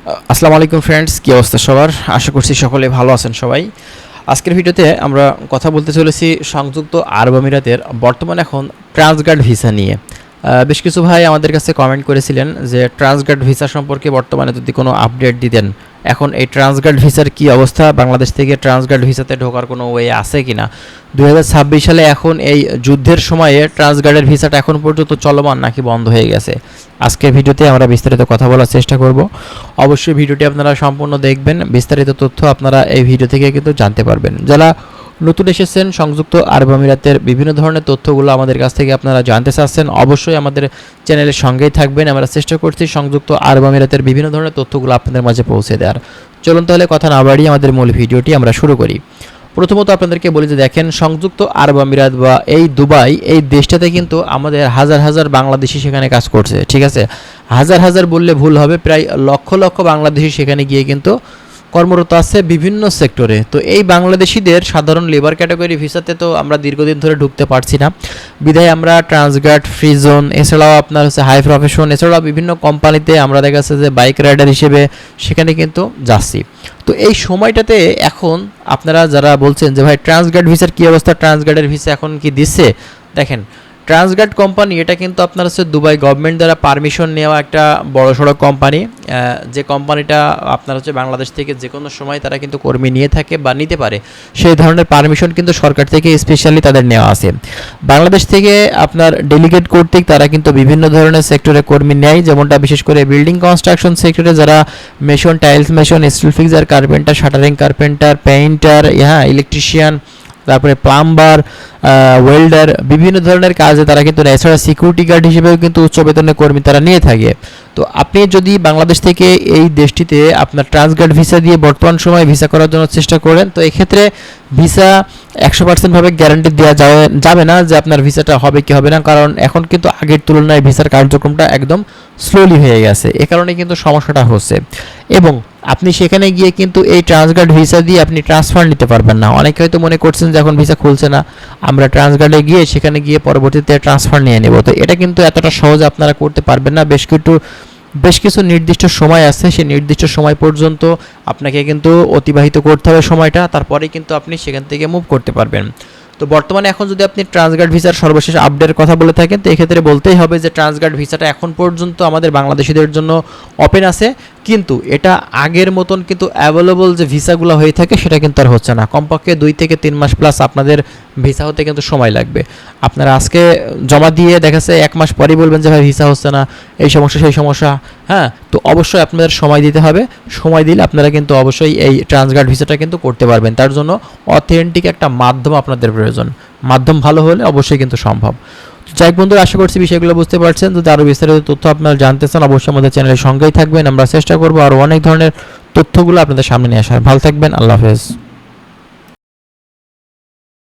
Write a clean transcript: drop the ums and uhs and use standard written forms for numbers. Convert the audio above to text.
আসসালামু আলাইকুম ফ্রেন্ডস, কী অবস্থা সবার? আশা করছি সকলে ভালো আছেন সবাই। আজকের ভিডিওতে আমরা কথা বলতে চলেছি সংযুক্ত আরব আমিরাতের বর্তমান এখন ট্রান্সগার্ড ভিসা নিয়ে। বেশ কিছু ভাই আমাদের কাছে কমেন্ট করেছিলেন যে ট্রান্সগার্ড ভিসা সম্পর্কে বর্তমানে যদি কোনো আপডেট দিতেন। এখন এই ট্রান্সগার্ড ভিসার কী অবস্থা, বাংলাদেশ থেকে ট্রান্সগার্ড ভিসাতে ঢোকার কোনো ওয়ে আছে কি না, 2026 সালে এখন এই যুদ্ধের সময়ে ট্রান্সগার্ডের ভিসাটা এখন পর্যন্ত চলমান নাকি বন্ধ হয়ে গেছে। আজকের ভিডিওতে আমরা বিস্তারিত কথা বলার চেষ্টা করব। অবশ্যই ভিডিওটি আপনারা সম্পূর্ণ দেখবেন, বিস্তারিত তথ্য আপনারা এই ভিডিও থেকে কিন্তু জানতে পারবেন। যারা নতুন এসেছেন সংযুক্ত আরব আমিরাতের বিভিন্ন ধরনের তথ্যগুলো আমাদের কাছ থেকে আপনারা জানতে চাচ্ছেন, অবশ্যই আমাদের চ্যানেলের সঙ্গেই থাকবেন। আমরা চেষ্টা করছি সংযুক্ত আরব আমিরাতের বিভিন্ন ধরনের তথ্যগুলো আপনাদের মাঝে পৌঁছে দেওয়ার। চলুন তাহলে কথা না বাড়িয়ে আমাদের মূল ভিডিওটি আমরা শুরু করি। প্রথমত আপনাদেরকে বলি যে দেখেন, সংযুক্ত আরব আমিরাত বা এই দুবাই, এই দেশটাতে কিন্তু আমাদের হাজার হাজার বাংলাদেশি সেখানে কাজ করছে। ঠিক আছে, হাজার হাজার বললে ভুল হবে, প্রায় লক্ষ লক্ষ বাংলাদেশি সেখানে গিয়ে কিন্তু কর্মরত আছে বিভিন্ন সেক্টরে। তো এই বাংলাদেশিদের সাধারণ লেবার ক্যাটাগরি ভিসাতে তো আমরা দীর্ঘদিন ধরে ঢুকতে পারছি না, বিধায় আমরা ট্রান্সগার্ড, ফ্রি জোন, এছাড়াও আপনার হচ্ছে হাই প্রফেশন, এছাড়াও বিভিন্ন কোম্পানিতে আমরা দেখা যাচ্ছে যে বাইক রাইডার হিসেবে সেখানে কিন্তু যাচ্ছি। তো এই সময়টাতে এখন আপনারা যারা বলছেন যে ভাই ট্রান্সগার্ড ভিসার কী অবস্থা, ট্রান্সগার্ডের ভিসা এখন কি দিচ্ছে, দেখেন ট্রান্সগার্ড কোম্পানি এটা কিন্তু আপনার হচ্ছে দুবাই গভর্নমেন্ট দ্বারা পারমিশন নেওয়া একটা বড়সড় কোম্পানি। যে কোম্পানিটা আপনার হচ্ছে বাংলাদেশ থেকে যে কোনো সময় তারা কিন্তু কর্মী নিয়ে থাকে বা নিতে পারে, সেই ধরনের পারমিশন কিন্তু সরকার থেকে স্পেশালি তাদের নেওয়া আছে। বাংলাদেশ থেকে আপনার ডেলিগেট কর্তৃক তারা কিন্তু বিভিন্ন ধরনের সেক্টরে কর্মী নেয়, যেমনটা বিশেষ করে বিল্ডিং কনস্ট্রাকশন সেক্টরে যারা mason, tiles mason, still fixer, carpenter, shuttering carpenter, painter, electrician, তারপরে প্লাম্বার, ওয়েল্ডার, বিভিন্ন ধরনের কাজে তারা কিন্তু এছাড়া সিকিউরিটি গার্ড হিসেবেও কিন্তু উচ্চ বেতনের কর্মী তারা নিয়ে থাকে। তো আপনি যদি বাংলাদেশ থেকে এই দেশটিতে আপনার ট্রান্সগার্ড ভিসা দিয়ে বর্তমান সময়ে ভিসা করার জন্য চেষ্টা করেন, তো এক্ষেত্রে ভিসা 100% ভাবে গ্যারান্টি দেওয়া যাবে না যে আপনার ভিসাটা হবে কি হবে না, কারণ এখন কিন্তু আগের তুলনায় ভিসার কার্যক্রমটা একদম স্লোলি হয়ে গেছে। এ কারণে কিন্তু সমস্যাটা হচ্ছে। এবং আপনি সেখানে গিয়ে কিন্তু এই ট্রান্সগার্ড ভিসা দিয়ে আপনি ট্রান্সফার নিতে পারবেন না। অনেকে হয়তো মনে করছেন যে এখন ভিসা খুলছে না, আমরা ট্রান্সগার্ডে গিয়ে সেখানে গিয়ে পরবর্তীতে ট্রান্সফার নিয়ে নেব। তো এটা কিন্তু এতটা সহজে আপনারা করতে পারবেন না। বেশ কিছু নির্দিষ্ট সময় আছে, সেই নির্দিষ্ট সময় পর্যন্ত আপনাকে কিন্তু অতিবাহিত করতে হবে সময়টা, তারপরেই কিন্তু আপনি সেখান থেকে মুভ করতে পারবেন। তো বর্তমানে এখন যদি আপনি ট্রান্সগার্ড ভিসার সর্বশেষ আপডেটের কথা বলে থাকেন, তো এক্ষেত্রে বলতেই হবে যে ট্রান্সগার্ড ভিসাটা এখন পর্যন্ত আমাদের বাংলাদেশিদের জন্য ওপেন আছে, কিন্তু এটা আগের মতন কিন্তু অ্যাভেলেবল যে ভিসাগুলো হয়ে থাকে সেটা কিন্তু আর হচ্ছে না। কমপক্ষে 2 থেকে 3 মাস প্লাস আপনাদের ভিসা হতে কিন্তু সময় লাগবে। আপনারা আজকে জমা দিয়ে দেখাচ্ছে 1 মাস পরেই বলবেন যে ভাই ভিসা হচ্ছে না, এই সমস্যা সেই সমস্যা। তো অবশ্যই আপনাদের সময় দিতে হবে। সময় দিলে আপনারা কিন্তু অবশ্যই এই ট্রান্সগার্ড ভিসাটা কিন্তু করতে পারবেন। তার জন্য অথেন্টিক একটা মাধ্যম আপনাদের প্রয়োজন। মাধ্যম ভালো হলে অবশ্যই কিন্তু সম্ভব। যাই বন্ধুরা, আশা করছি বিষয়গুলো বুঝতে পারছেন। যদি আরও বিস্তারিত তথ্য আপনারা জানতে চান, অবশ্যই আমাদের চ্যানেলের সঙ্গেই থাকবেন। আমরা চেষ্টা করবো আরও অনেক ধরনের তথ্যগুলো আপনাদের সামনে নিয়ে আসার। ভালো থাকবেন, আল্লাহ হাফেজ।